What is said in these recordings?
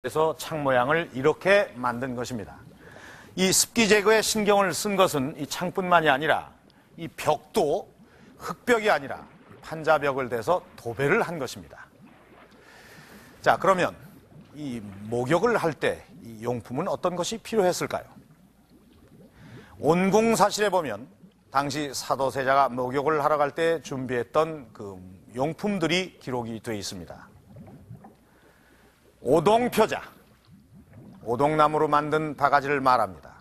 그래서 창 모양을 이렇게 만든 것입니다. 이 습기 제거에 신경을 쓴 것은 이 창뿐만이 아니라 이 벽도 흙벽이 아니라 판자벽을 대서 도배를 한 것입니다. 자, 그러면 이 목욕을 할 때 이 용품은 어떤 것이 필요했을까요? 온궁사실에 보면 당시 사도세자가 목욕을 하러 갈 때 준비했던 그 용품들이 기록이 되어 있습니다. 오동표자, 오동나무로 만든 바가지를 말합니다.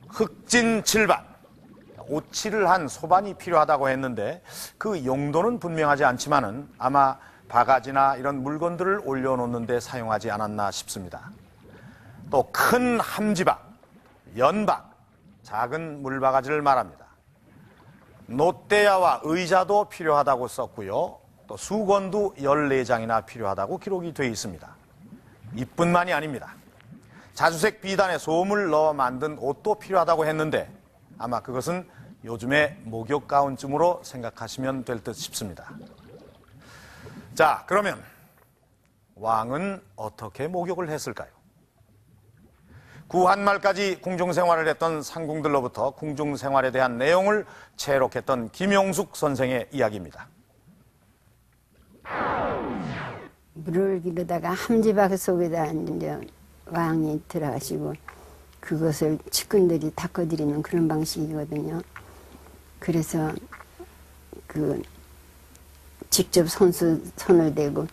흑진 칠반, 오칠을 한 소반이 필요하다고 했는데 그 용도는 분명하지 않지만은 아마 바가지나 이런 물건들을 올려놓는 데 사용하지 않았나 싶습니다. 또 큰 함지박, 연박, 작은 물바가지를 말합니다. 놋대야와 의자도 필요하다고 썼고요. 또 수건도 14장이나 필요하다고 기록이 되어 있습니다. 이뿐만이 아닙니다. 자주색 비단에 솜을 넣어 만든 옷도 필요하다고 했는데 아마 그것은 요즘의 목욕 가운쯤으로 생각하시면 될 듯 싶습니다. 자, 그러면 왕은 어떻게 목욕을 했을까요? 구한말까지 궁중생활을 했던 상궁들로부터 궁중생활에 대한 내용을 체록했던 김용숙 선생의 이야기입니다. 물을 기르다가 함지박 속에다 이제 왕이 들어가시고 그것을 측근들이 닦아드리는 그런 방식이거든요. 그래서 직접 손을 대고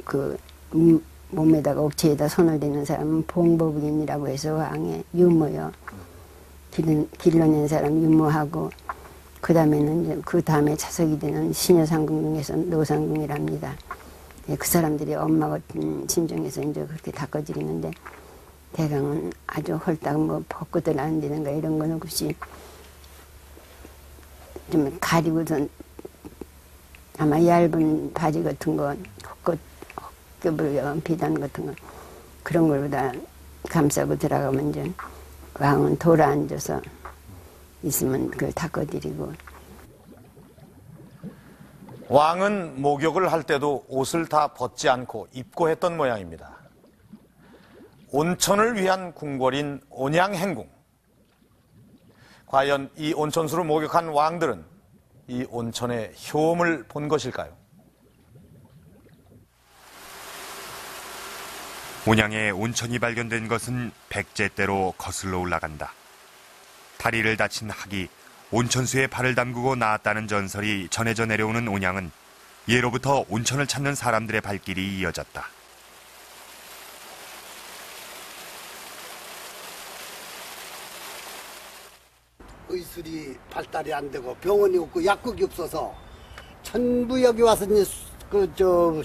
그 몸에다가 옥체에다 손을 대는 사람은 봉법인이라고 해서 왕의 유모요. 길러낸 사람 유모하고 그 다음에 차석이 되는 시녀상궁 중에서 노상궁이랍니다. 그 사람들이 엄마 같은 심정에서 이제 그렇게 닦아드리는데 대강은 아주 홀딱 벚꽃을 안 되는가 이런 건 없이 좀 가리고선 아마 얇은 바지 같은 거 헛겹을 비단 같은 거 그런 걸보다 감싸고 들어가면 이제 왕은 돌아 앉아서 있으면 그걸 닦아드리고. 왕은 목욕을 할 때도 옷을 다 벗지 않고 입고 했던 모양입니다. 온천을 위한 궁궐인 온양행궁. 과연 이 온천수로 목욕한 왕들은 이 온천의 효험을 본 것일까요? 온양에 온천이 발견된 것은 백제때로 거슬러 올라간다. 다리를 다친 학이 온천수에 발을 담그고 나았다는 전설이 전해져 내려오는 온양은 예로부터 온천을 찾는 사람들의 발길이 이어졌다. 의술이 발달이 안 되고 병원이 없고 약국이 없어서 전부 여기 와서 이제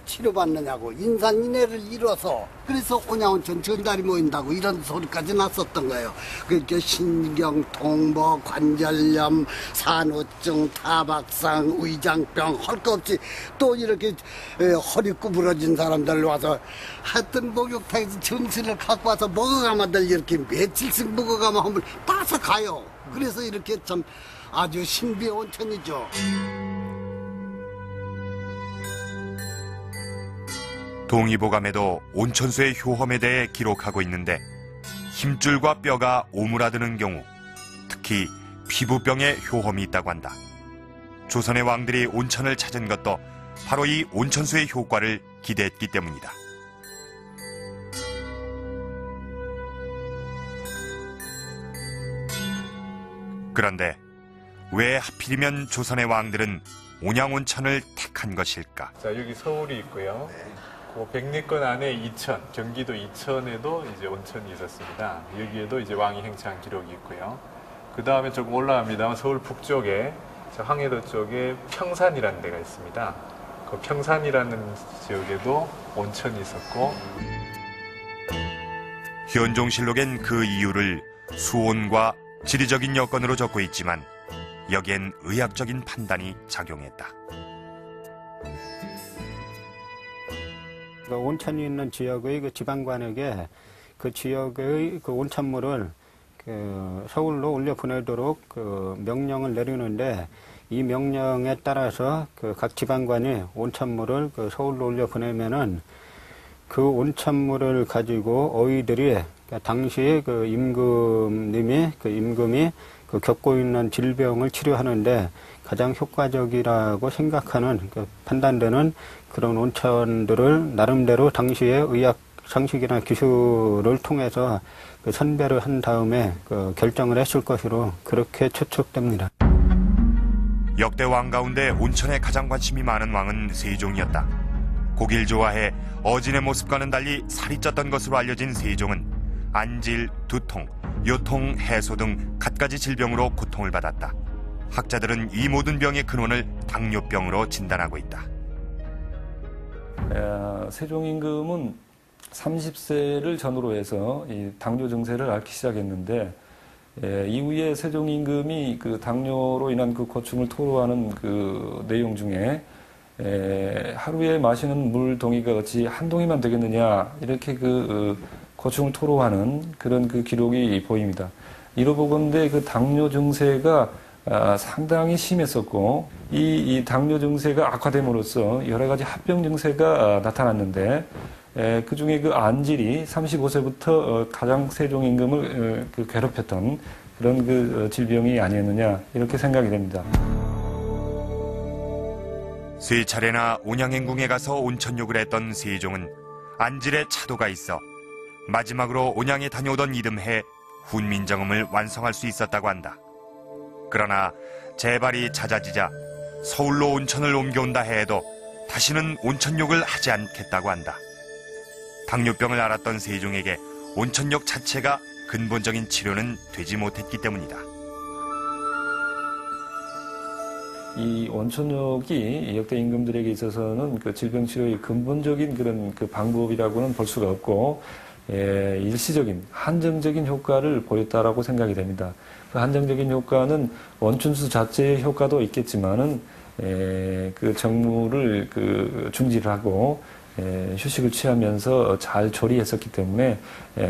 치료받느냐고 인산인해를 이뤄서 그래서 온양온천 전달이 모인다고 이런 소리까지 났었던 거예요. 그러니까 신경, 통보, 관절염, 산후증, 타박상, 위장병 할 것 없이 또 이렇게 허리 구부러진 사람들 와서 하여튼 목욕탕에서 점심을 갖고 와서 먹어가마들 이렇게 며칠씩 먹어가면 한번 따서 가요. 그래서 이렇게 참 아주 신비의 온천이죠. 동의보감에도 온천수의 효험에 대해 기록하고 있는데 힘줄과 뼈가 오므라드는 경우 특히 피부병에 효험이 있다고 한다. 조선의 왕들이 온천을 찾은 것도 바로 이 온천수의 효과를 기대했기 때문이다. 그런데 왜 하필이면 조선의 왕들은 온양온천을 택한 것일까? 자, 여기 서울이 있고요. 그 백리권 안에 이천, 경기도 이천에도 이제 온천이 있었습니다. 여기에도 이제 왕이 행차한 기록이 있고요. 그 다음에 조금 올라갑니다만 서울 북쪽에 황해도 쪽에 평산이라는 데가 있습니다. 그 평산이라는 지역에도 온천이 있었고 현종실록엔 그 이유를 수온과 지리적인 여건으로 적고 있지만 여기엔 의학적인 판단이 작용했다. 온천이 있는 지역의 그 지방관에게 그 지역의 그 온천물을 서울로 올려 보내도록 명령을 내리는데 이 명령에 따라서 각 지방관이 온천물을 서울로 올려 보내면은 그 온천물을 가지고 어휘들이 그러니까 당시에 그 임금이 그 겪고 있는 질병을 치료하는데 가장 효과적이라고 생각하는 그 판단되는 그런 온천들을 나름대로 당시의 의학 상식이나 기술을 통해서 그 선별을 한 다음에 그 결정을 했을 것으로 그렇게 추측됩니다. 역대 왕 가운데 온천에 가장 관심이 많은 왕은 세종이었다. 고기를 좋아해 어진의 모습과는 달리 살이 쪘던 것으로 알려진 세종은 안질, 두통, 요통, 해소 등 갖가지 질병으로 고통을 받았다. 학자들은 이 모든 병의 근원을 당뇨병으로 진단하고 있다. 세종 임금은 30세를 전후로 해서 이 당뇨 증세를 앓기 시작했는데 이후에 세종 임금이 그 당뇨로 인한 그 고충을 토로하는 그 내용 중에 하루에 마시는 물 동이가 어찌 한 동이만 되겠느냐 이렇게 그 고충을 토로하는 그런 그 기록이 보입니다. 이로 보건대 그 당뇨 증세가 상당히 심했었고 이 당뇨 증세가 악화됨으로써 여러 가지 합병 증세가 나타났는데 그 중에 그 안질이 35세부터 가장 세종 임금을 그 괴롭혔던 그런 그 질병이 아니었느냐 이렇게 생각이 됩니다. 세 차례나 온양행궁에 가서 온천욕을 했던 세종은 안질에 차도가 있어 마지막으로 온양에 다녀오던 이듬해 훈민정음을 완성할 수 있었다고 한다. 그러나 재발이 잦아지자 서울로 온천을 옮겨온다 해도 다시는 온천욕을 하지 않겠다고 한다. 당뇨병을 앓았던 세종에게 온천욕 자체가 근본적인 치료는 되지 못했기 때문이다. 이 온천욕이 역대 임금들에게 있어서는 그 질병 치료의 근본적인 그런 그 방법이라고는 볼 수가 없고 일시적인 한정적인 효과를 보였다라고 생각이 됩니다. 그 한정적인 효과는 온천수 자체의 효과도 있겠지만은 그 정물을 그 중지를 하고 휴식을 취하면서 잘 조리했었기 때문에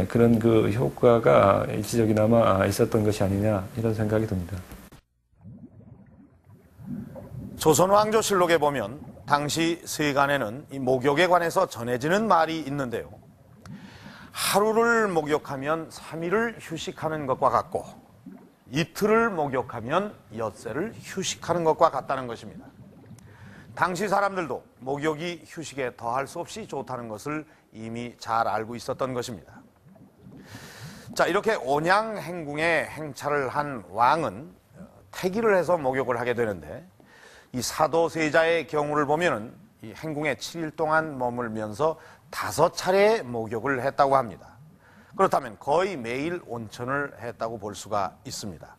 그런 그 효과가 일시적이나마 있었던 것이 아니냐 이런 생각이 듭니다. 조선왕조실록에 보면 당시 세간에는 이 목욕에 관해서 전해지는 말이 있는데요. 하루를 목욕하면 3일을 휴식하는 것과 같고 이틀을 목욕하면 엿새를 휴식하는 것과 같다는 것입니다. 당시 사람들도 목욕이 휴식에 더할 수 없이 좋다는 것을 이미 잘 알고 있었던 것입니다. 자, 이렇게 온양행궁에 행차를 한 왕은 태기를 해서 목욕을 하게 되는데 이 사도세자의 경우를 보면은 이 행궁에 7일 동안 머물면서 5차례 목욕을 했다고 합니다. 그렇다면 거의 매일 온천을 했다고 볼 수가 있습니다.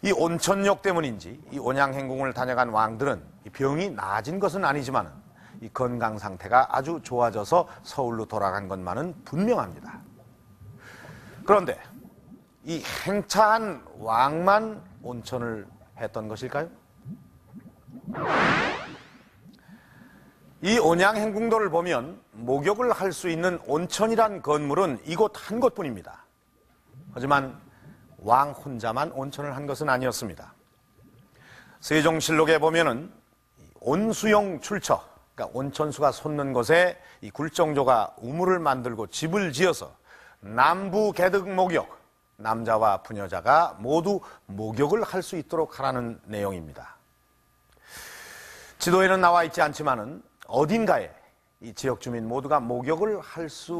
이 온천욕 때문인지 이 온양행궁을 다녀간 왕들은 이 병이 나아진 것은 아니지만 이 건강 상태가 아주 좋아져서 서울로 돌아간 것만은 분명합니다. 그런데 이 행차한 왕만 온천을 했던 것일까요? 이 온양행궁도를 보면 목욕을 할 수 있는 온천이란 건물은 이곳 한 곳뿐입니다. 하지만 왕 혼자만 온천을 한 것은 아니었습니다. 세종실록에 보면은 온수용 출처, 그러니까 온천수가 솟는 곳에 이 굴정조가 우물을 만들고 집을 지어서 남부 개득 목욕, 남자와 부녀자가 모두 목욕을 할 수 있도록 하라는 내용입니다. 지도에는 나와 있지 않지만은 어딘가에 이 지역 주민 모두가 목욕을 할 수